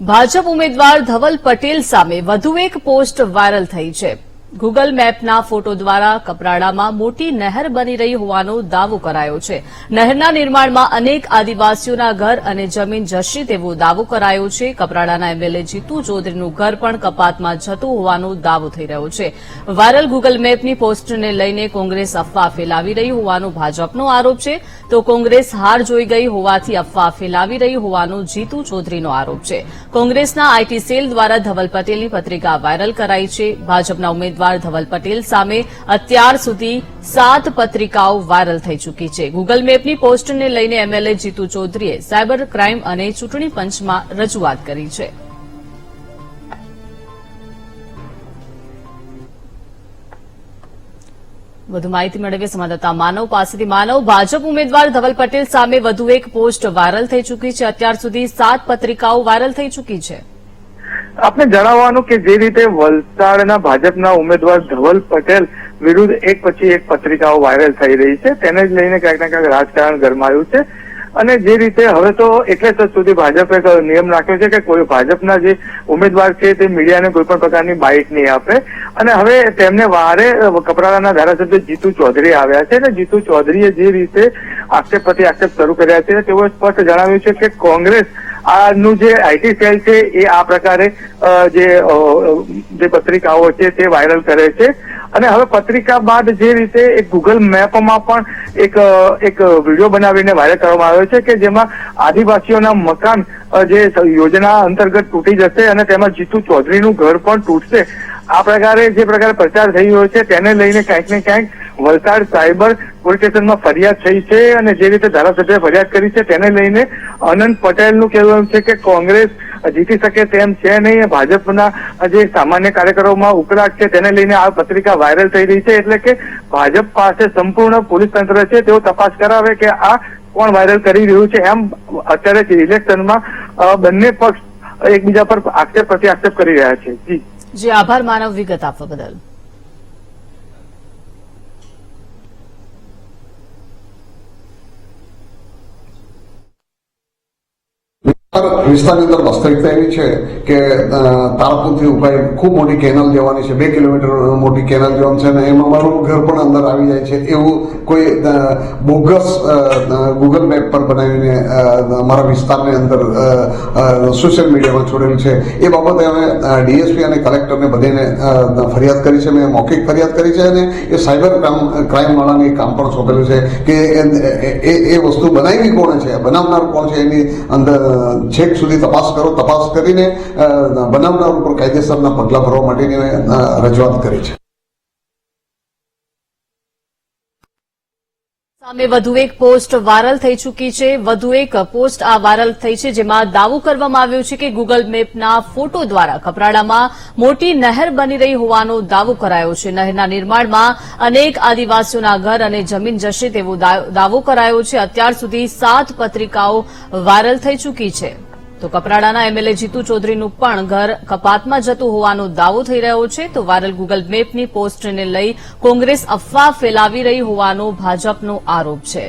ભાજપ ઉમેદવાર ધવલ પટેલ સામે વધુ એક પોસ્ટ વાયરલ થઈ છે। ગૂગલ મેપના ફોટો દ્વારા કપરાડામાં મોટી નહેર બની રહી હોવાનો દાવો કરાયો છે। નહેરના નિર્માણમાં અનેક આદિવાસીઓના ઘર અને જમીન જશે તેવો દાવો કરાયો છે। કપરાડાના એમએલએ જીતુ ચૌધરીનું ઘર પણ કપાતમાં જતું હોવાનો દાવો થઈ રહ્યો છે। વાયરલ ગૂગલ મેપની પોસ્ટને લઈને કોંગ્રેસ અફવા ફેલાવી રહી હોવાનો ભાજપનો આરોપ છે, તો કોંગ્રેસ હાર જોઈ ગઈ હોવાથી અફવા ફેલાવી રહી હોવાનો જીતુ ચૌધરીનો આરોપ છે। કોંગ્રેસના આઈટી સેલ દ્વારા ધવલ પટેલની પત્રિકા વાયરલ કરાઈ છે। ભાજપના ઉમેદવાર ધવલ પટેલ સામે અત્યાર સુધી 7 પત્રિકાઓ વાયરલ થઈ ચૂકી છે। ગૂગલ મેપની પોસ્ટને લઈને એમએલએ જીતુ ચૌધરીએ સાયબર ક્રાઇમ અને ચૂંટણી પંચમાં રજૂઆત કરી છે। વધુ માહિતી મેળવીએ સંવાદદાતા માનવ પાસેથી। માનવ, ભાજપ ઉમેદવાર ધવલ પટેલ સામે વધુ એક પોસ્ટ વાયરલ થઈ ચૂકી છે। અત્યાર સુધી 7 પત્રિકાઓ વાયરલ થઈ ચૂકી છે। આપને જણાવવાનું કે જે રીતે વલસાડના ભાજપના ઉમેદવાર ધવલ પટેલ વિરુદ્ધ એક પછી એક પત્રિકાઓ વાયરલ થઈ રહી છે, તેને જ લઈને ક્યાંક ને ક્યાંક રાજકારણ ગરમાયું છે। અને જે રીતે હવે તો એટલે સુધી ભાજપે એક નિયમ રાખ્યો છે કે કોઈ ભાજપના જે ઉમેદવાર છે તે મીડિયાને કોઈ પણ પ્રકારની બાઇટ નહીં આપે। અને હવે તેમને વારે કપરાડાના ધારાસભ્ય જીતુ ચૌધરી આવ્યા છે અને જીતુ ચૌધરીએ જે રીતે આક્ષેપ પ્રતિ આક્ષેપ શરૂ કર્યા છે, તેઓએ સ્પષ્ટ જણાવ્યું છે કે કોંગ્રેસ આનું જે આઈટી સેલ છે એ આ પ્રકારે જે પત્રિકાઓ છે તે વાયરલ કરે છે। અને હવે પત્રિકા બાદ જે રીતે એક ગૂગલ મેપમાં પણ એક વિડીયો બનાવીને વાયરલ કરવામાં આવ્યો છે કે જેમાં આદિવાસીઓના મકાન જે યોજના અંતર્ગત તૂટી જશે અને તેમાં જીતુ ચૌધરીનું ઘર પણ તૂટશે। આ પ્રકારે જે પ્રકારે પ્રચાર થઈ રહ્યો છે તેને લઈને ક્યાંક ને ક્યાંક વલસાડ સાયબર પોલીસ સ્ટેશનમાં ફરિયાદ થઈ છે અને જે રીતે ધારાસભ્યએ ફરિયાદ કરી છે તેને લઈને અનંત પટેલનું કહેવું છે કે કોંગ્રેસ જીતી શકે તેમ છે નહીં। ભાજપના જે સામાન્ય કાર્યકરોમાં ઉકળાટ છે તેને લઈને આ પત્રિકા વાયરલ થઈ રહી છે, એટલે કે ભાજપ પાસે સંપૂર્ણ પોલીસ તંત્ર છે, તેઓ તપાસ કરાવે કે આ કોણ વાયરલ કરી રહ્યું છે। એમ અત્યારે ઇલેક્શનમાં બંને પક્ષ એકબીજા પર આક્ષેપ પ્રતિ આક્ષેપ કરી રહ્યા છે। જી આભાર માનવ, વિગત આપવા બદલ। વિસ્તારની અંદર વાસ્તવિકતા એવી છે કે તારાપુરથી ઉપાય ખૂબ મોટી કેનલ જવાની છે, 2 કિલોમીટર મોટી કેનલ જવાની છે અને એમાં મારું ઘર પણ અંદર આવી જાય છે એવું કોઈ બોગસ ગૂગલ મેપ પર બનાવીને મારા વિસ્તારની અંદર સોશિયલ મીડિયામાં છોડેલું છે। એ બાબતે અમે ડીએસપી અને કલેક્ટરને બધીને ફરિયાદ કરી છે, મેં મૌખિક ફરિયાદ કરી છે અને એ સાયબર ક્રાઇમ વાળાને કામ પણ સોંપેલું છે કે એ વસ્તુ બનાવી કોણે છે, બનાવનાર કોણ છે, એની અંદર છેક સુધી તપાસ કરો, તપાસ કરીને બનાવનાર ઉપર કાયદેસરના પગલાં ભરવા માટેની રજૂઆત કરી છે। સામે વધુ એક પોસ્ટ વાયરલ થઈ ચૂકી છે। વધુ એક પોસ્ટ આ વાયરલ થઈ છે જેમાં દાવો કરવામાં આવ્યો છે કે ગૂગલ મેપના ફોટો દ્વારા કપરાડામાં મોટી નહેર બની રહી હોવાનો દાવો કરાયો છે। નહેરના નિર્માણમાં અનેક આદિવાસીઓના ઘર અને જમીન જશે તેવો દાવો કરાયો છે। અત્યાર સુધી 7 પત્રિકાઓ વાયરલ થઈ ચૂકી છે, તો કપરાડાના એમએલએ જીતુ ચૌધરીનું પણ ઘર કપાતમાં જતું હોવાનો દાવો થઈ રહ્યો છે। તો વાયરલ ગૂગલ મેપની પોસ્ટને લઈ કોંગ્રેસ અફવા ફેલાવી રહી હોવાનો ભાજપનો આરોપ છે।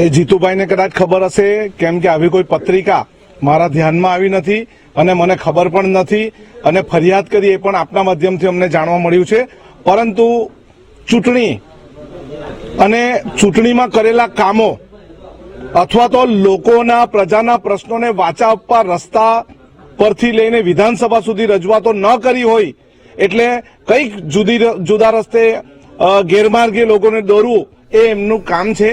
એ જીતુભાઈને કદાચ ખબર હશે, કેમ કે આવી કોઈ પત્રિકા મારા ધ્યાનમાં આવી નથી અને મને ખબર પણ નથી અને ફરિયાદ કરી એ પણ આપના માધ્યમથી અમને જાણવા મળ્યું છે। પરંતુ ચૂંટણી અને ચૂંટણીમાં કરેલા કામો અથવા તો લોકોના પ્રજાના પ્રશ્નોને વાચા આપવા રસ્તા પરથી લઈને વિધાનસભા સુધી રજૂઆતો ન કરી હોય એટલે કંઈક જુદા રસ્તે ગેરમાર્ગે લોકોને દોરવું એ એમનું કામ છે।